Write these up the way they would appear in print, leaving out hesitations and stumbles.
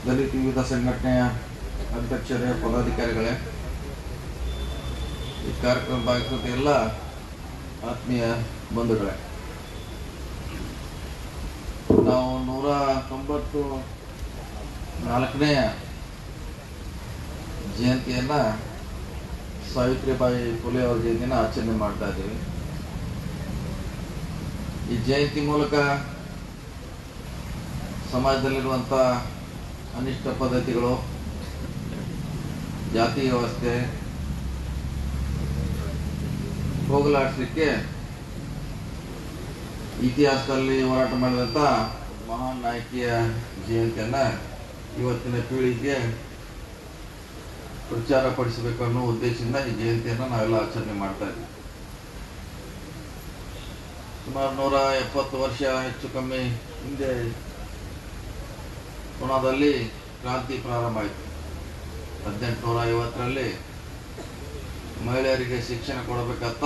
ದಲಿತ ವಿವಿಧ ಸಂಘಟನೆಯ ಅಧ್ಯಕ್ಷರೇ, ಪದಾಧಿಕಾರಿಗಳೇ, ಈ ಕಾರ್ಯಕ್ರಮ ಭಾಗವಹಿಸಿದ ಎಲ್ಲ ಆತ್ಮೀಯ ಬಂಧುಗಳೇ, ನಾವು 194ನೇ ಜಯಂತಿಯನ್ನ ಸಾವಿತ್ರಿಬಾಯಿ ಫುಲೆ ಅವರ ಜಯಂತಿನ ಆಚರಣೆ ಮಾಡ್ತಾ ಇದ್ದೀವಿ. ಈ ಜಯಂತಿ ಮೂಲಕ ಸಮಾಜದಲ್ಲಿರುವಂಥ ಅನಿಷ್ಟ ಪದ್ಧತಿಗಳು, ಜಾತಿ ವ್ಯವಸ್ಥೆ ಹೋಗಲಾಡಿಸಲಿಕ್ಕೆ ಇತಿಹಾಸದಲ್ಲಿ ಹೋರಾಟ ಮಾಡಿದಂಥ ಮಹಾನ್ ನಾಯಕಿಯ ಜಯಂತಿಯನ್ನು ಇವತ್ತಿನ ಪೀಳಿಗೆಗೆ ಪ್ರಚಾರ ಪಡಿಸಬೇಕು ಅನ್ನೋ ಉದ್ದೇಶದಿಂದ ಈ ಜಯಂತಿಯನ್ನು ನಾವೆಲ್ಲ ಆಚರಣೆ ಮಾಡ್ತಾ ಇದ್ದೀವಿ. ಸುಮಾರು 170 ವರ್ಷ ಹೆಚ್ಚು ಕಮ್ಮಿ ಹಿಂದೆ ಪುಣಾದಲ್ಲಿ ಕ್ರಾಂತಿ ಪ್ರಾರಂಭ ಆಯಿತು. 1850ರಲ್ಲಿ ಮಹಿಳೆಯರಿಗೆ ಶಿಕ್ಷಣ ಕೊಡಬೇಕಂತ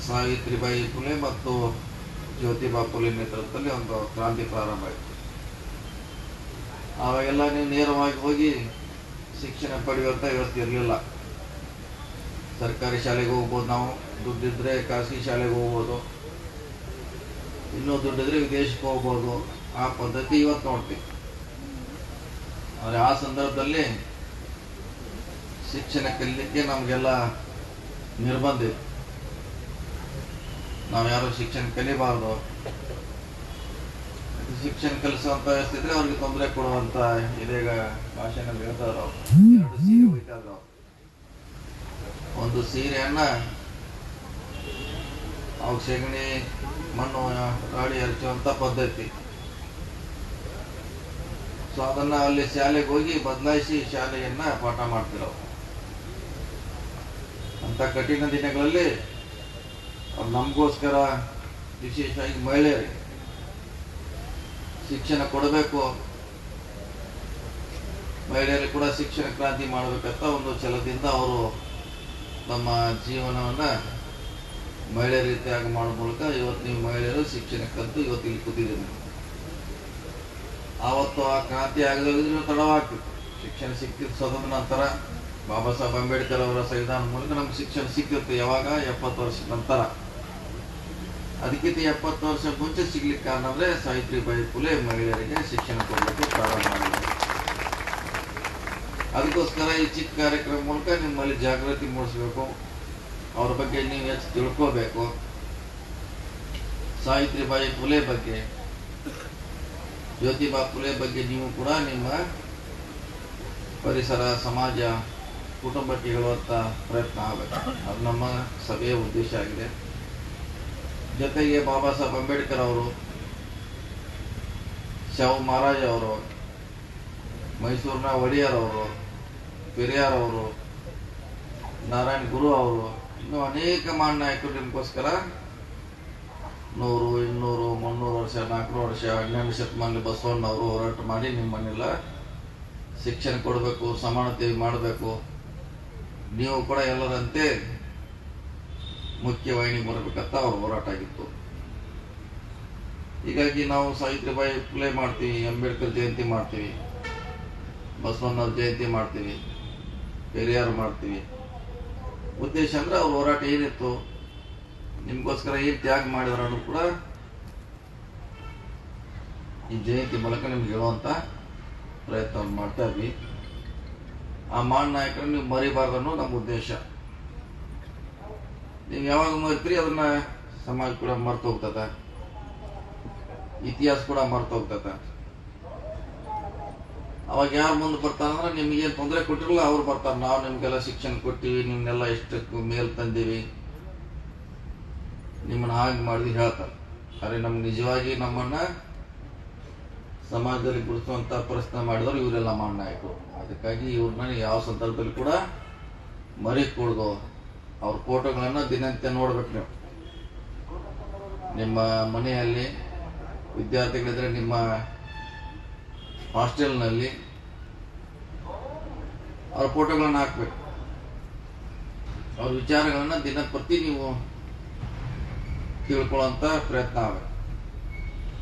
ಸಾವಿತ್ರಿಬಾಯಿ ಫುಲೆ ಮತ್ತು ಜ್ಯೋತಿಬಾ ಫುಲೆ ನೇತೃತ್ವದಲ್ಲಿ ಒಂದು ಕ್ರಾಂತಿ ಪ್ರಾರಂಭ ಆಯಿತು. ಆವಾಗೆಲ್ಲ ನೀವು ನೇರವಾಗಿ ಹೋಗಿ ಶಿಕ್ಷಣ ಪಡೆಯುವಂಥ ವ್ಯವಸ್ಥೆ ಇರಲಿಲ್ಲ. ಸರ್ಕಾರಿ ಶಾಲೆಗೆ ಹೋಗ್ಬೋದು, ನಾವು ದುಡ್ಡಿದ್ರೆ ಖಾಸಗಿ ಶಾಲೆಗೆ ಹೋಗ್ಬೋದು, ಇನ್ನೂ ದುಡ್ಡಿದ್ರೆ ವಿದೇಶಕ್ಕೆ ಹೋಗ್ಬೋದು. ಆ ಪದ್ಧತಿ ಇವತ್ತು ನೋಡ್ತೀವಿ. ಆದರೆ ಆ ಸಂದರ್ಭದಲ್ಲಿ ಶಿಕ್ಷಣ ಕಲಿಲಿಕ್ಕೆ ನಮಗೆಲ್ಲ ನಿರ್ಬಂಧ ಇದೆ. ನಾವು ಯಾರು ಶಿಕ್ಷಣ ಕಲಿಬಾರ್ದು, ಶಿಕ್ಷಣ ಕಲಿಸುವಂತ ವ್ಯವಸ್ಥೆ ಇದ್ರೆ ಅವ್ರಿಗೆ ತೊಂದರೆ ಕೊಡುವಂತ ಇದೀಗ ಭಾಷೆನಲ್ಲಿ ಹೇಳ್ತಾರ. 2 ಸೀರೆ ಒಯ್ತಾರ. ಒಂದು ಸೀರೆಯನ್ನ ಅವಾಗ ಸೆಗಣಿ ಮಣ್ಣು ಗಾಳಿ ಹರಿಸುವಂತ ಪದ್ಧತಿ. ಸೊ ಅದನ್ನ ಅಲ್ಲಿ ಶಾಲೆಗೆ ಹೋಗಿ ಬದಲಾಯಿಸಿ ಶಾಲೆಯನ್ನ ಪಾಠ ಮಾಡ್ತಿರೋ ಅಂತ ಕಠಿಣ ದಿನಗಳಲ್ಲಿ ನಮಗೋಸ್ಕರ ವಿಶೇಷವಾಗಿ ಮಹಿಳೆಯರಿಗೆ ಶಿಕ್ಷಣ ಕೊಡಬೇಕು, ಮಹಿಳೆಯರಿಗೆ ಕೂಡ ಶಿಕ್ಷಣ ಕ್ರಾಂತಿ ಮಾಡಬೇಕಂತ ಒಂದು ಛಲದಿಂದ ಅವರು ನಮ್ಮ ಜೀವನವನ್ನ ಮಹಿಳೆಯರ ರೀತಿಯಾಗಿ ಮಾಡೋ ಮೂಲಕ ಇವತ್ತು ನೀವು ಮಹಿಳೆಯರು ಶಿಕ್ಷಣ ಕಲಿತು ಇವತ್ತು ಇಲ್ಲಿ ಕೂತಿದ್ದೀವಿ. ಆವತ್ತು ಆ ಕ್ರಾಂತಿ ಆಗದಿದ್ರೆ ತಡವಾಗ್ತಿತ್ತು. ಶಿಕ್ಷಣ ಸಿಕ್ತಿತ್ತು ಸ್ವತಂತ್ರ ನಂತರ. ಬಾಬಾ ಸಾಹೇಬ್ ಅಂಬೇಡ್ಕರ್ ಅವರ ಸಂವಿಧಾನ ಮೂಲಕ ನಮ್ಗೆ ಶಿಕ್ಷಣ ಸಿಕ್ಕಿತ್ತು. ಯಾವಾಗ? 70 ವರ್ಷದ ನಂತರ. ಅದಕ್ಕಿಂತ 70 ವರ್ಷ ಮುಂಚೆ ಸಿಗ್ಲಿಕ್ಕೆ ಕಾರಣ ಅಂದ್ರೆ ಸಾವಿತ್ರಿಬಾಯಿ ಫುಲೆ ಮಹಿಳೆಯರಿಗೆ ಶಿಕ್ಷಣ ಕೊಡಲಿಕ್ಕೆ ಪ್ರಾರಂಭ ಮಾಡಿದ್ರು. ಅದಕ್ಕೋಸ್ಕರ ಈ ಚಿಕ್ಕ ಕಾರ್ಯಕ್ರಮ ಮೂಲಕ ನಿಮ್ಮಲ್ಲಿ ಜಾಗೃತಿ ಮೂಡಿಸಬೇಕು, ಅವ್ರ ಬಗ್ಗೆ ನೀವು ಹೆಚ್ಚು ತಿಳ್ಕೋಬೇಕು. ಸಾವಿತ್ರಿಬಾಯಿ ಫುಲೆ ಬಗ್ಗೆ, ಜ್ಯೋತಿಬಾ ಫುಲೆ ಬಗ್ಗೆ ನೀವು ಕೂಡ ನಿಮ್ಮ ಪರಿಸರ, ಸಮಾಜ, ಕುಟುಂಬಕ್ಕೆ ಹೇಳುವಂತ ಪ್ರಯತ್ನ ಆಗಬೇಕು. ಅದು ನಮ್ಮ ಸಭೆಯ ಉದ್ದೇಶ ಆಗಿದೆ. ಜೊತೆಗೆ ಬಾಬಾ ಸಾಹೇಬ್ ಅಂಬೇಡ್ಕರ್ ಅವರು, ಶಾಹು ಮಹಾರಾಜ್ ಅವರು, ಮೈಸೂರಿನ ಒಡೆಯರ್ ಅವರು, ಪೆರಿಯಾರ್ ಅವರು, ನಾರಾಯಣ ಗುರು ಅವರು, ಇನ್ನೂ ಅನೇಕ ಮಹಾನ್ ನಾಯಕರು ನಿಮಗೋಸ್ಕರ 100, 200, 300 ವರ್ಷ, 400 ವರ್ಷ, 12ನೇ ಶತಮಾನದಲ್ಲಿ ಬಸವಣ್ಣವರು ಹೋರಾಟ ಮಾಡಿ ನಿಮ್ಮನ್ನೆಲ್ಲ ಶಿಕ್ಷಣ ಕೊಡಬೇಕು, ಸಮಾನತೆ ಮಾಡಬೇಕು, ನೀವು ಕೂಡ ಎಲ್ಲರಂತೆ ಮುಖ್ಯವಾಹಿನಿ ಬರಬೇಕಂತ ಅವ್ರ ಹೋರಾಟ ಆಗಿತ್ತು. ಹೀಗಾಗಿ ನಾವು ಸಾವಿತ್ರಿಬಾಯಿ ಫುಲೆ ಮಾಡ್ತೀವಿ, ಅಂಬೇಡ್ಕರ್ ಜಯಂತಿ ಮಾಡ್ತೀವಿ, ಬಸವಣ್ಣವ್ರ ಜಯಂತಿ ಮಾಡ್ತೀವಿ, ಪೆರಿಯಾರ್ ಮಾಡ್ತೀವಿ. ಉದ್ದೇಶ ಅಂದ್ರೆ ಅವ್ರ ಹೋರಾಟ ಏನಿತ್ತು, ನಿಮ್ಗೋಸ್ಕರ ಏನ್ ತ್ಯಾಗ ಮಾಡಿದ್ರು ಅನ್ನೋದು ಕೂಡ ಈ ಜಯಂತಿ ಮೂಲಕ ನಿಮ್ಗೆ ಹೇಳುವಂತ ಪ್ರಯತ್ನವನ್ನು ಮಾಡ್ತಾ ಇದ್ವಿ. ಆ ಮಹಾನ್ ನಾಯಕರನ್ನು ನೀವು ಮರಿಬಾರ್ದು ಅನ್ನೋ ನಮ್ಮ ಉದ್ದೇಶ. ನೀವು ಯಾವಾಗ ಮರಿತೀರಿ ಅದನ್ನ ಸಮಾಜ ಕೂಡ ಮರ್ತು ಹೋಗ್ತದ, ಇತಿಹಾಸ ಕೂಡ ಮರ್ತು ಹೋಗ್ತದ. ಅವಾಗ ಯಾರು ಮುಂದೆ ಬರ್ತಾರಂದ್ರೆ ನಿಮ್ಗೇನು ತೊಂದರೆ ಕೊಟ್ಟಿರಲ್ಲ ಅವ್ರು ಬರ್ತಾರೆ. ನಾವು ನಿಮ್ಗೆಲ್ಲ ಶಿಕ್ಷಣ ಕೊಟ್ಟಿವಿ, ನಿಮ್ನೆಲ್ಲ ಎಷ್ಟು ಮೇಲ್ ತಂದೀವಿ, ನಿಮ್ಮನ್ನ ಹಾಗೆ ಮಾಡಿದ್ವಿ ಹೇಳ್ತಾರೆ. ಆದರೆ ನಮ್ಗೆ ನಿಜವಾಗಿ ನಮ್ಮನ್ನ ಸಮಾಜದಲ್ಲಿ ಗುರುತಿಸುವಂತ ಪ್ರಶ್ನೆ ಮಾಡಿದವರು ಇವರೆಲ್ಲ ಮಹಾನ್ ನಾಯಕರು. ಅದಕ್ಕಾಗಿ ಇವ್ರನ್ನ ಯಾವ ಸಂದರ್ಭದಲ್ಲಿ ಕೂಡ ಮರಿಕೂಡ್ದು. ಅವ್ರ ಫೋಟೋಗಳನ್ನ ದಿನನಿತ್ಯ ನೋಡ್ಬೇಕು. ನೀವು ನಿಮ್ಮ ಮನೆಯಲ್ಲಿ ವಿದ್ಯಾರ್ಥಿಗಳಿದ್ರೆ ನಿಮ್ಮ ಹಾಸ್ಟೆಲ್ನಲ್ಲಿ ಅವ್ರ ಫೋಟೋಗಳನ್ನ ಹಾಕ್ಬೇಕು. ಅವ್ರ ವಿಚಾರಗಳನ್ನ ದಿನ ಪ್ರತಿ ನೀವು ತಿಳ್ಕೊಳ್ಳುವಂತ ಪ್ರಯತ್ನ ಆಗಬೇಕು.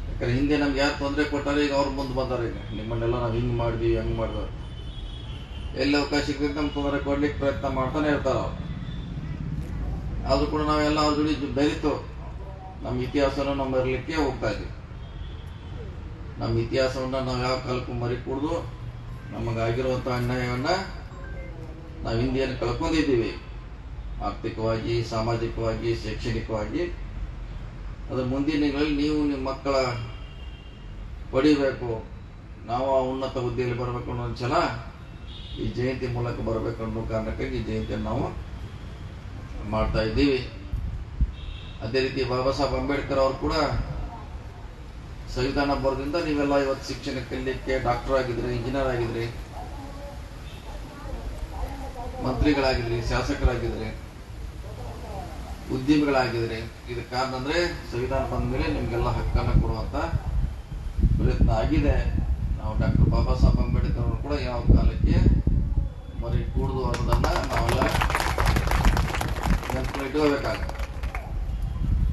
ಯಾಕಂದ್ರೆ ಹಿಂದೆ ನಮ್ಗೆ ಯಾರು ತೊಂದರೆ ಕೊಟ್ಟಾರೆ ಈಗ ಅವ್ರು ಮುಂದೆ ಬಂದಾರೆ. ಈಗ ನಿಮ್ಮನ್ನೆಲ್ಲ ನಾವು ಹಿಂಗೆ ಮಾಡಿದ್ವಿ ಹಂಗೆ ಮಾಡಿದ್ವಿ, ಎಲ್ಲಿ ಅವಕಾಶ ಸಿಗ್ತದೆ ನಮ್ಗೆ ತೊಂದರೆ ಕೊಡ್ಲಿಕ್ಕೆ ಪ್ರಯತ್ನ ಮಾಡ್ತಾನೆ ಇರ್ತಾರೆ ಅವ್ರು. ಆದ್ರೂ ಕೂಡ ನಾವೆಲ್ಲ ಅವ್ರ ಜೊತೆ ಬೆರೀತು ನಮ್ಮ ಇತಿಹಾಸನ ನಾವು ಮರಿಲಿಕ್ಕೆ ಹೋಗ್ತಾ ಇದ್ವಿ. ನಮ್ಮ ಇತಿಹಾಸವನ್ನ ನಾವು ಯಾವ ಕಾಲಕ್ಕೂ ಮರಿ ಕುಡ್ದು ನಮಗಾಗಿರುವಂಥ ಅನ್ಯಾಯವನ್ನ ನಾವು ಹಿಂದಿಯನ್ನು ಕಳ್ಕೊಂಡಿದ್ದೀವಿ, ಆರ್ಥಿಕವಾಗಿ, ಸಾಮಾಜಿಕವಾಗಿ, ಶೈಕ್ಷಣಿಕವಾಗಿ. ಅದ್ರ ಮುಂದಿನ ದಿನಗಳಲ್ಲಿ ನೀವು ನಿಮ್ಮ ಮಕ್ಕಳ ಪಡಿಬೇಕು, ನಾವು ಆ ಉನ್ನತ ಹುದ್ದೆಯಲ್ಲಿ ಬರಬೇಕು ಅನ್ನೋ ಛಲ ಈ ಜಯಂತಿ ಮೂಲಕ ಬರಬೇಕು ಅನ್ನೋ ಕಾರಣಕ್ಕಾಗಿ ಈ ಜಯಂತಿಯನ್ನು ನಾವು ಮಾಡ್ತಾ ಇದ್ದೀವಿ. ಅದೇ ರೀತಿ ಬಾಬಾ ಸಾಹೇಬ್ ಅಂಬೇಡ್ಕರ್ ಅವರು ಕೂಡ ಸಂವಿಧಾನ ಬರೋದ್ರಿಂದ ನೀವೆಲ್ಲ ಇವತ್ತು ಶಿಕ್ಷಣ ಕಲಿಯಲಿಕ್ಕೆ ಡಾಕ್ಟರ್ ಆಗಿದ್ರಿ, ಇಂಜಿನಿಯರ್ ಆಗಿದ್ರಿ, ಮಂತ್ರಿಗಳಾಗಿದ್ರಿ, ಶಾಸಕರಾಗಿದ್ರಿ, ಉದ್ಯಮಿಗಳಾಗಿದ್ರಿ. ಇದಕ್ಕೆ ಕಾರಣ ಅಂದ್ರೆ ಸಂವಿಧಾನ ಬಂದ ಮೇಲೆ ನಿಮ್ಗೆಲ್ಲ ಹಕ್ಕನ್ನು ಕೊಡುವಂತ ಪ್ರಯತ್ನ ಆಗಿದೆ. ನಾವು ಡಾಕ್ಟರ್ ಬಾಬಾ ಸಾಹೇಬ್ ಅಂಬೇಡ್ಕರ್ ಅವರು ಕೂಡ ಯಾವ ಕಾಲಕ್ಕೆ ಮರಿ ಕೂಡುದು ಅನ್ನೋದನ್ನ ನಾವೆಲ್ಲ ನೆನಪಿಟ್ಕೋಬೇಕಾಗುತ್ತೆ.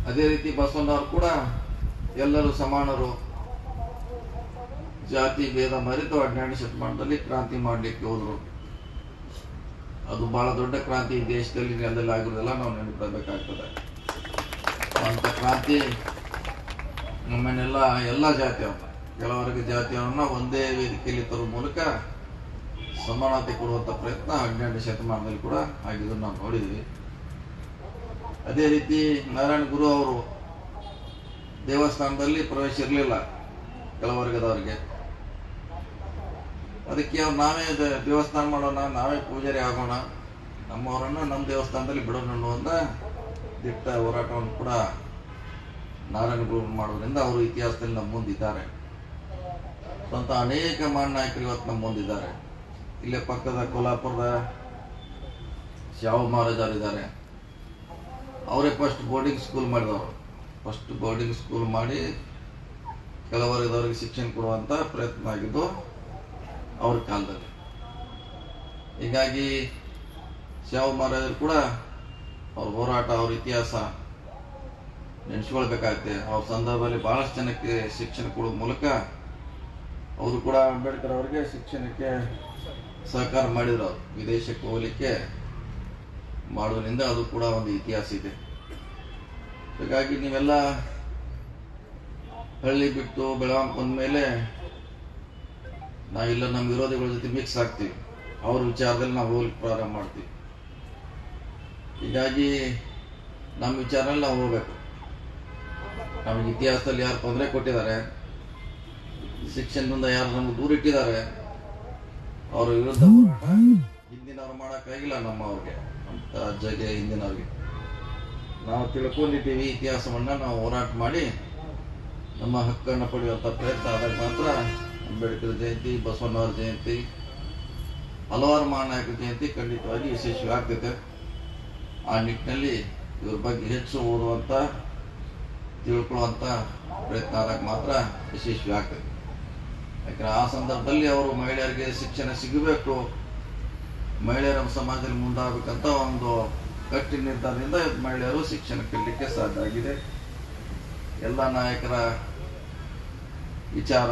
ಅದೇ ರೀತಿ ಬಸವಣ್ಣವರು ಕೂಡ ಎಲ್ಲರೂ ಸಮಾನರು, ಜಾತಿ ಭೇದ ಮರೆತು 12ನೇ ಶತಮಾನದಲ್ಲಿ ಕ್ರಾಂತಿ ಮಾಡಲಿಕ್ಕೆ ಹೋದ್ರು. ಅದು ಬಹಳ ದೊಡ್ಡ ಕ್ರಾಂತಿ ಈ ದೇಶದಲ್ಲಿ ನೆಲದಲ್ಲಿ ಆಗಿರೋದೆಲ್ಲ ನಾವು ನೆನಪಿಡಬೇಕಾಗ್ತದೆ. ಅಂತ ಕ್ರಾಂತಿ ನಮ್ಮನ್ನೆಲ್ಲ ಎಲ್ಲ ಜಾತಿಯವನ್ನ, ಕೆಲವರ್ಗ ಜಾತಿಯವರನ್ನ ಒಂದೇ ವೇದಿಕೆಯಲ್ಲಿ ತರುವ ಮೂಲಕ ಸಮಾನತೆ ಕೊಡುವಂತ ಪ್ರಯತ್ನ 12ನೇ ಶತಮಾನದಲ್ಲಿ ಕೂಡ ಆಗಿದ್ದು ನಾವು ನೋಡಿದ್ವಿ. ಅದೇ ರೀತಿ ನಾರಾಯಣ ಗುರು ಅವರು ದೇವಸ್ಥಾನದಲ್ಲಿ ಪ್ರವೇಶ ಇರಲಿಲ್ಲ ಕೆಲವರ್ಗದವರಿಗೆ. ಅದಕ್ಕೆ ಅವ್ರು ನಾವೇ ದೇವಸ್ಥಾನ ಮಾಡೋಣ, ನಾವೇ ಪೂಜಾರಿ ಆಗೋಣ, ನಮ್ಮವರನ್ನ ನಮ್ಮ ದೇವಸ್ಥಾನದಲ್ಲಿ ಬಿಡೋಣ ಅನ್ನುವಂತ ದಿಟ್ಟ ಹೋರಾಟವನ್ನು ಕೂಡ ನಾರಾಯಣ ಗುರು ಮಾಡೋದ್ರಿಂದ ಅವರು ಇತಿಹಾಸದಲ್ಲಿ ನಮ್ಮ ಮುಂದಿದ್ದಾರೆ. ಸ್ವಂತ ಅನೇಕ ಮಹಾನ್ ನಾಯಕರು ಇವತ್ತು ನಮ್ಮ ಮುಂದಿದ್ದಾರೆ. ಇಲ್ಲೇ ಪಕ್ಕದ ಕೊಲ್ಹಾಪುರದ ಶಾವು ಮಹಾರಾಜರಿದ್ದಾರೆ. ಅವರೇ ಫಸ್ಟ್ ಬೋರ್ಡಿಂಗ್ ಸ್ಕೂಲ್ ಮಾಡಿದವರು. ಫಸ್ಟ್ ಬೋರ್ಡಿಂಗ್ ಸ್ಕೂಲ್ ಮಾಡಿ ಕೆಲವರಿಗೆ ಶಿಕ್ಷಣ ಕೊಡುವಂತ ಪ್ರಯತ್ನ ಆಗಿದ್ದು ಅವ್ರ ಕಾಲದಲ್ಲಿ. ಹೀಗಾಗಿ ಶಾವು ಮಹಾರಾಜರು ಕೂಡ ಅವ್ರ ಹೋರಾಟ, ಅವ್ರ ಇತಿಹಾಸ ನೆನೆಸ್ಕೊಳ್ಬೇಕಾಗತ್ತೆ. ಅವ್ರ ಸಂದರ್ಭದಲ್ಲಿ ಬಹಳಷ್ಟು ಜನಕ್ಕೆ ಶಿಕ್ಷಣ ಕೊಡೋ ಮೂಲಕ ಅವರು ಕೂಡ ಅಂಬೇಡ್ಕರ್ ಅವರಿಗೆ ಶಿಕ್ಷಣಕ್ಕೆ ಸಹಕಾರ ಮಾಡಿದ್ರು. ಅವರು ವಿದೇಶಕ್ಕೆ ಹೋಗ್ಲಿಕ್ಕೆ ಮಾಡೋದ್ರಿಂದ ಅದು ಕೂಡ ಒಂದು ಇತಿಹಾಸ ಇದೆ. ಹೀಗಾಗಿ ನೀವೆಲ್ಲ ಹಳ್ಳಿ ಬಿಟ್ಟು ಬೆಳಗಾವಿ ಬಂದ್ಮೇಲೆ ನಾವೆಲ್ಲ ನಮ್ಮ ವಿರೋಧಿಗಳ ಜೊತೆ ಮಿಕ್ಸ್ ಆಗ್ತೀವಿ, ಅವ್ರ ವಿಚಾರದಲ್ಲಿ ನಾವು ಹೋಗ್ಲಿಕ್ಕೆ ಪ್ರಾರಂಭ ಮಾಡ್ತೀವಿ. ಹೀಗಾಗಿ ನಮ್ಮ ವಿಚಾರದಲ್ಲಿ ನಾವು ಹೋಗ್ಬೇಕು. ನಮಗೆ ಇತಿಹಾಸದಲ್ಲಿ ಯಾರು ತೊಂದರೆ ಕೊಟ್ಟಿದ್ದಾರೆ, ಶಿಕ್ಷಣದಿಂದ ಯಾರು ನಮ್ಗೆ ದೂರ ಇಟ್ಟಿದ್ದಾರೆ, ಅವ್ರ ವಿರುದ್ಧ ಹೋರಾಟ ಹಿಂದಿನವ್ರು ಮಾಡೋಕ್ಕಾಗಿಲ್ಲ. ನಮ್ಮವ್ರಿಗೆ ಅಂತ ಅಜ್ಜಗೆ ಹಿಂದಿನವ್ರಿಗೆ ನಾವು ತಿಳ್ಕೊಂಡಿದ್ದೀವಿ. ಇತಿಹಾಸವನ್ನ ನಾವು ಹೋರಾಟ ಮಾಡಿ ನಮ್ಮ ಹಕ್ಕನ್ನು ಪಡೆಯುವಂಥ ಪ್ರಯತ್ನ ಆದಾಗ ಮಾತ್ರ ಅಂಬೇಡ್ಕರ್ ಜಯಂತಿ, ಬಸವಣ್ಣವರ ಜಯಂತಿ, ಹಲವಾರು ಮಹಾನಾಯಕರ ಜಯಂತಿ ಖಂಡಿತವಾಗಿ ಯಶಸ್ವಿ ಆಗ್ತೈತೆ. ಆ ನಿಟ್ಟಿನಲ್ಲಿ ಇವ್ರ ಬಗ್ಗೆ ಹೆಚ್ಚು ಓದುವಂತ, ತಿಳ್ಕೊಳ್ಳುವಂತ ಪ್ರಯತ್ನ ಆದಾಗ ಮಾತ್ರ ಯಶಸ್ವಿ ಆಗ್ತದೆ. ಯಾಕಂದ್ರೆ ಆ ಸಂದರ್ಭದಲ್ಲಿ ಅವರು ಮಹಿಳೆಯರಿಗೆ ಶಿಕ್ಷಣ ಸಿಗಬೇಕು, ಮಹಿಳೆಯರ ಸಮಾಜದಲ್ಲಿ ಮುಂದಾಗಬೇಕಂತ ಒಂದು ಗಟ್ಟಿ ನಿರ್ಧಾರದಿಂದ ಮಹಿಳೆಯರು ಶಿಕ್ಷಣ ಕಲಿಯಲಿಕ್ಕೆ ಸಾಧ್ಯ ಆಗಿದೆ. ಎಲ್ಲ ನಾಯಕರ ವಿಚಾರ,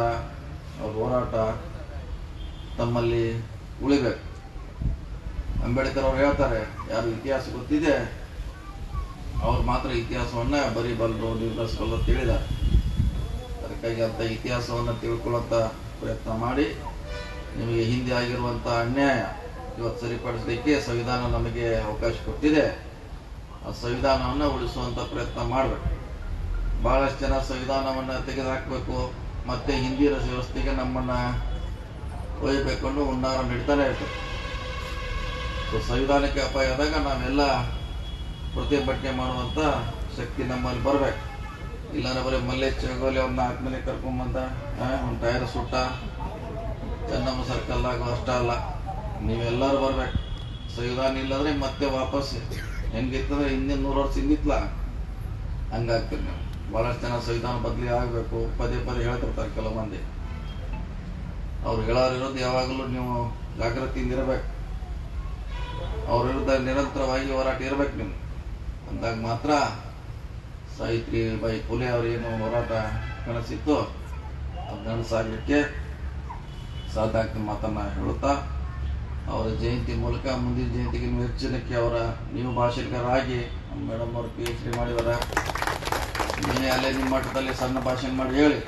ಅವ್ರ ಹೋರಾಟ ತಮ್ಮಲ್ಲಿ ಉಳಿಬೇಕು. ಅಂಬೇಡ್ಕರ್ ಅವರು ಹೇಳ್ತಾರೆ, ಯಾರು ಇತಿಹಾಸ ಗೊತ್ತಿದೆ ಅವ್ರು ಮಾತ್ರ ಇತಿಹಾಸವನ್ನ ಬರೀಬಲ್ಲರು, ನಿರ್ಧರಿಸಬಲ್ಲರು ಅಂತ ಹೇಳಿದ್ದಾರೆ. ಅದಕ್ಕಾಗಿ ಅಂತ ಇತಿಹಾಸವನ್ನು ತಿಳ್ಕೊಳ್ಳುವಂತ ಪ್ರಯತ್ನ ಮಾಡಿ ನಿಮಗೆ ಹಿಂದೆ ಆಗಿರುವಂತ ಅನ್ಯಾಯ ಇವತ್ತು ಸರಿಪಡಿಸಲಿಕ್ಕೆ ಸಂವಿಧಾನ ನಮಗೆ ಅವಕಾಶ ಕೊಟ್ಟಿದೆ. ಆ ಸಂವಿಧಾನವನ್ನು ಉಳಿಸುವಂತ ಪ್ರಯತ್ನ ಮಾಡಬೇಕು. ಬಹಳಷ್ಟು ಜನ ಸಂವಿಧಾನವನ್ನ ತೆಗೆದುಹಾಕಬೇಕು, ಮತ್ತೆ ಹಿಂದಿನ ವ್ಯವಸ್ಥೆಗೆ ನಮ್ಮನ್ನ ಒಯ್ಯಬೇಕು ಅನ್ನೋ ಹುನ್ನಾರ ನಡೀತಾನೆ ಇರ್ತದೆ. ಸೊ ಸಂವಿಧಾನಕ್ಕೆ ಅಪಾಯ ಆದಾಗ ನಾವೆಲ್ಲ ಪ್ರತಿಭಟನೆ ಮಾಡುವಂತ ಶಕ್ತಿ ನಮ್ಮಲ್ಲಿ ಬರ್ಬೇಕು. ಇಲ್ಲಾಂದ್ರೆ ಬರೀ ಮಲ್ಲೇಶ್ ಚಗೋಲಿ ಅವ್ರನ್ನ ಆದ್ಮೇಲೆ ಕರ್ಕೊಂಬಂದ ಒಂದು ಟೈರ್ ಸುಟ್ಟ ಚೆನ್ನಮ್ಮ ಸರ್ಕಲ್ ಆಗೋ ಅಷ್ಟ ಅಲ್ಲ, ನೀವೆಲ್ಲರೂ ಬರ್ಬೇಕು. ಸಂವಿಧಾನ ಇಲ್ಲಂದ್ರೆ ಮತ್ತೆ ವಾಪಸ್ ಹೆಂಗಿತ್ತಂದ್ರೆ ಹಿಂದಿನ 100 ವರ್ಷ ಹಿಂದಿತ್ಲ ಹಂಗಾಗ್ತೀರಿ ನೀವು. ಬಹಳಷ್ಟು ಜನ ಸಂವಿಧಾನ ಬದಲಿ ಆಗ್ಬೇಕು ಪದೇ ಪದೇ ಹೇಳ್ತಿರ್ತಾರೆ ಕೆಲವು ಮಂದಿ. ಅವ್ರು ಹೇಳೋರಿರೋದು ಯಾವಾಗಲೂ ನೀವು ಜಾಗೃತಿಯಿಂದ ಇರಬೇಕು. ಅವ್ರ ವಿರುದ್ಧ ನಿರಂತರವಾಗಿ ಹೋರಾಟ ಇರ್ಬೇಕು ನೀವು. ಅಂದಾಗ ಮಾತ್ರ ಸಾವಿತ್ರಿ ಬಾಯಿ ಫುಲೆ ಅವ್ರೇನು ಹೋರಾಟ ಕನಸಿತ್ತು ಅದು ನನಸಾಗಲಿಕ್ಕೆ ಸಾಧ್ಯ ಆಗ್ತದೆ ಮಾತನ್ನು ಹೇಳುತ್ತಾ ಅವರ ಜಯಂತಿ ಮೂಲಕ ಮುಂದಿನ ಜಯಂತಿಗೆ ಹೆಚ್ಚಿನಕ್ಕೆ ಅವರ ನೀವು ಭಾಷಣಕಾರರಾಗಿ ನಮ್ಮ ಮೇಡಮ್ ಅವರು PhD ಮಾಡಿದಾರೆ. ನೀವೇ ಅಲ್ಲೇ ನಿಮ್ಮ ಮಟ್ಟದಲ್ಲಿ ಸಣ್ಣ ಭಾಷಣ ಮಾಡಿ ಹೇಳಿ,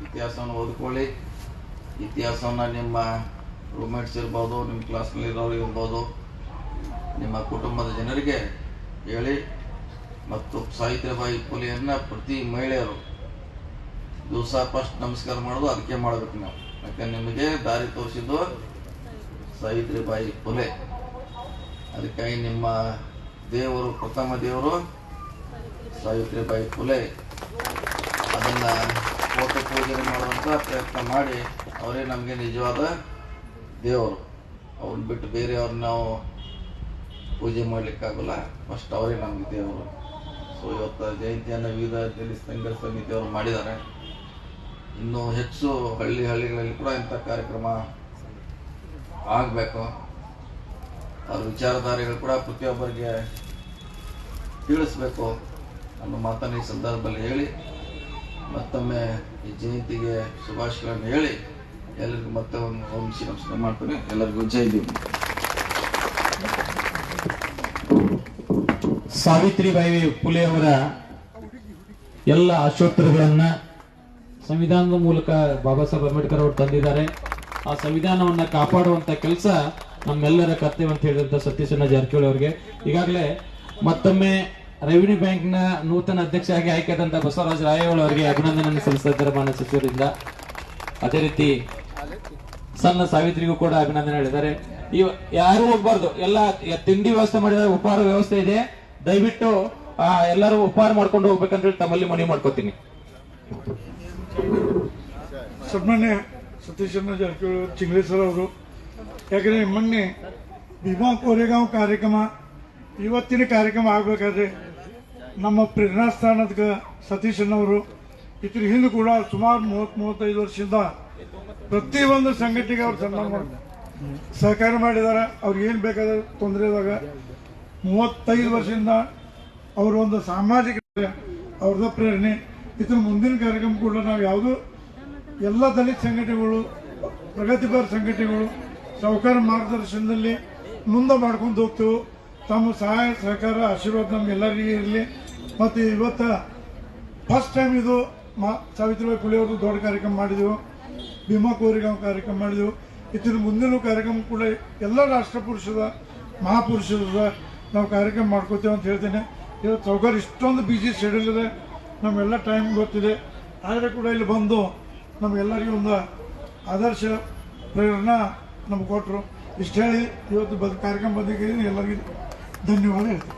ಇತಿಹಾಸವನ್ನು ಓದ್ಕೊಳ್ಳಿ. ಇತಿಹಾಸವನ್ನು ನಿಮ್ಮ ರೂಮ್ಮೇಟ್ಸ್ ಇರ್ಬೋದು, ನಿಮ್ಮ ಕ್ಲಾಸ್ನಲ್ಲಿ ಇರೋರು ಇರ್ಬೋದು, ನಿಮ್ಮ ಕುಟುಂಬದ ಜನರಿಗೆ ಹೇಳಿ. ಮತ್ತು ಸಾವಿತ್ರಿಬಾಯಿ ಫುಲೆಯನ್ನು ಪ್ರತಿ ಮಹಿಳೆಯರು ದಿವಸ ಫಸ್ಟ್ ನಮಸ್ಕಾರ ಮಾಡೋದು ಅದಕ್ಕೆ ಮಾಡಬೇಕು ನಾವು. ಯಾಕಂದ್ರೆ ನಿಮಗೆ ದಾರಿ ತೋರಿಸಿದ್ದು ಸಾವಿತ್ರಿಬಾಯಿ ಫುಲೆ. ಅದಕ್ಕಾಗಿ ನಿಮ್ಮ ದೇವರು, ಪ್ರಥಮ ದೇವರು ಸಾವಿತ್ರಿಬಾಯಿ ಫುಲೆ. ಅದನ್ನು ಫೋಟೋ ಪೂಜೆ ಮಾಡುವಂಥ ಪ್ರಯತ್ನ ಮಾಡಿ ಅವರೇ ನಮಗೆ ನಿಜವಾದ ದೇವರು. ಅವ್ರನ್ನ ಬಿಟ್ಟು ಬೇರೆಯವ್ರನ್ನ ನಾವು ಪೂಜೆ ಮಾಡಲಿಕ್ಕಾಗಲ್ಲ. ಫಸ್ಟ್ ಅವರೇ ನಮಗೆ ದೇವರು. ಸೊ ಇವತ್ತು ಜಯಂತಿಯನ್ನು ವಿವಿಧ ದಲಿತ ಸಂಘರ್ಷ ಸಮಿತಿಯವರು ಮಾಡಿದ್ದಾರೆ. ಇನ್ನೂ ಹೆಚ್ಚು ಹಳ್ಳಿಗಳಲ್ಲಿ ಕೂಡ ಇಂಥ ಕಾರ್ಯಕ್ರಮ ಆಗಬೇಕು. ಅವ್ರ ವಿಚಾರಧಾರೆಗಳು ಕೂಡ ಪ್ರತಿಯೊಬ್ಬರಿಗೆ ತಿಳಿಸ್ಬೇಕು ಅನ್ನೋ ಮಾತನ್ನು ಈ ಸಂದರ್ಭದಲ್ಲಿ ಹೇಳಿ ಮತ್ತೊಮ್ಮೆ ಈ ಜಯಂತಿಗೆ ಶುಭಾಶಯಗಳನ್ನು ಹೇಳಿ ಎಲ್ಲರಿಗೂ ಮತ್ತೆ ಒಂದು ವಂಶಿ ನಮಸ್ಕಾರ ಮಾಡ್ತೇನೆ. ಎಲ್ಲರಿಗೂ ಜೈ ಭೀಮ್. ಸಾವಿತ್ರಿಬಾಯಿ ಫುಲೆ ಅವರ ಎಲ್ಲ ಆಶೋತ್ತರಗಳನ್ನ ಸಂವಿಧಾನದ ಮೂಲಕ ಬಾಬಾ ಸಾಹೇಬ್ ಅಂಬೇಡ್ಕರ್ ಅವರು ತಂದಿದ್ದಾರೆ. ಆ ಸಂವಿಧಾನವನ್ನ ಕಾಪಾಡುವಂತ ಕೆಲಸ ನಮ್ಮೆಲ್ಲರ ಕರ್ತವ್ಯ ಅಂತ ಹೇಳಿದಂತ ಸತೀಶಣ್ಣ ಜಾರಕಿಹೊಳಿ ಅವರಿಗೆ ಈಗಾಗಲೇ ಮತ್ತೊಮ್ಮೆ ರೆವಿನ್ಯೂ ಬ್ಯಾಂಕ್ ನ ನೂತನ ಅಧ್ಯಕ್ಷರಾಗಿ ಆಯ್ಕೆಯಾದಂತ ಬಸವರಾಜ ರಾಯಗೌಡ ಅವರಿಗೆ ಅಭಿನಂದನೆ ಸಲ್ಲಿಸ್ತಾ ಇದ್ದಾರೆ ಮಾನ್ಯ ಸಚಿವರಿಂದ. ಅದೇ ರೀತಿ ಸಣ್ಣ ಸಾವಿತ್ರಿಗೂ ಕೂಡ ಅಭಿನಂದನೆ ಹೇಳಿದ್ದಾರೆ. ಯಾರು ಹೋಗ್ಬಾರ್ದು, ಎಲ್ಲ ತಿಂಡಿ ವ್ಯವಸ್ಥೆ ಮಾಡಿದ್ದಾರೆ, ಉಪಹಾರ ವ್ಯವಸ್ಥೆ ಇದೆ. ದಯವಿಟ್ಟು ಎಲ್ಲರೂ ಉಪಹಾರ ಮಾಡ್ಕೊಂಡು ಹೋಗ್ಬೇಕಂತ ಹೇಳಿ ತಮ್ಮಲ್ಲಿ ಮನವಿ ಮಾಡ್ಕೋತೀನಿ. ಸನ್ಮಾನ್ಯ ಸತೀಶಣ್ಣ ಜಾರಕಿಹೊಳಿ ಚಿಂಗ್ರೆ ಸರ್ ಅವರು, ಯಾಕಂದ್ರೆ ಮೊನ್ನೆ ಭೀಮಾ ಕೋರೆಗಾಂವ್ ಕಾರ್ಯಕ್ರಮ ಇವತ್ತಿನ ಕಾರ್ಯಕ್ರಮ ಆಗಬೇಕಾದ್ರೆ ನಮ್ಮ ಪ್ರೇರಣಾ ಸ್ಥಾನದ ಸತೀಶಣ್ಣವರು ಇದ್ರ ಹಿಂದೆ ಕೂಡ ಸುಮಾರು 30-35 ವರ್ಷದಿಂದ ಪ್ರತಿಯೊಂದು ಸಂಘಟನೆಗೆ ಅವ್ರು ಸನ್ಮಾನ ಸಹಕಾರ ಮಾಡಿದ್ದಾರೆ. ಅವ್ರಿಗೆ ಏನು ಬೇಕಾದ ತೊಂದರೆದಾಗ 35 ವರ್ಷದಿಂದ ಅವರು ಒಂದು ಸಾಮಾಜಿಕ ಅವ್ರದ ಪ್ರೇರಣೆ. ಇದ್ರ ಮುಂದಿನ ಕಾರ್ಯಕ್ರಮ ಕೂಡ ನಾವು ಯಾವುದು ಎಲ್ಲ ದಲಿತ ಸಂಘಟನೆಗಳು, ಪ್ರಗತಿಪರ ಸಂಘಟನೆಗಳು ಸಾಹುಕಾರ ಮಾರ್ಗದರ್ಶನದಲ್ಲಿ ಮುಂದೆ ಮಾಡ್ಕೊಂಡು ಹೋಗ್ತೇವೆ. ತಮ್ಮ ಸಹಾಯ ಸಹಕಾರ ಆಶೀರ್ವಾದ ನಮ್ಗೆಲ್ಲರಿಗೆ ಇರಲಿ. ಮತ್ತು ಇವತ್ತು ಫಸ್ಟ್ ಟೈಮ್ ಇದು ಸಾವಿತ್ರಿಬಾಯಿ ಫುಲೆ ಅವರು ದೊಡ್ಡ ಕಾರ್ಯಕ್ರಮ ಮಾಡಿದೆವು, ಭೀಮಾ ಕೋರೆಗಾಂವ್ ಕಾರ್ಯಕ್ರಮ ಮಾಡಿದೆವು. ಇದ್ರ ಮುಂದಿನ ಕಾರ್ಯಕ್ರಮ ಕೂಡ ಎಲ್ಲ ರಾಷ್ಟ್ರ ಪುರುಷದ ಮಹಾಪುರುಷದ ನಾವು ಕಾರ್ಯಕ್ರಮ ಮಾಡ್ಕೋತೇವೆ ಅಂತ ಹೇಳ್ತೇನೆ. ಇವತ್ತು ಸಾಹುಕಾರ ಇಷ್ಟೊಂದು ಬಿಜಿ ಶೆಡ್ಯೂಲ್ ಇದೆ, ನಮ್ಮೆಲ್ಲ ಟೈಮ್ ಗೊತ್ತಿದೆ. ಆದರೆ ಕೂಡ ಇಲ್ಲಿ ಬಂದು ನಮಗೆಲ್ಲರಿಗೂ ಒಂದು ಆದರ್ಶ ಪ್ರೇರಣಾ ನಮ್ಗೆ ಕೊಟ್ಟರು. ಇಷ್ಟು ಹೇಳಿ ಇವತ್ತು ಕಾರ್ಯಕ್ರಮ ಬಂದಿದ್ದೀನಿ. ಎಲ್ಲರಿಗೂ ಧನ್ಯವಾದ ಹೇಳ್ತೀನಿ.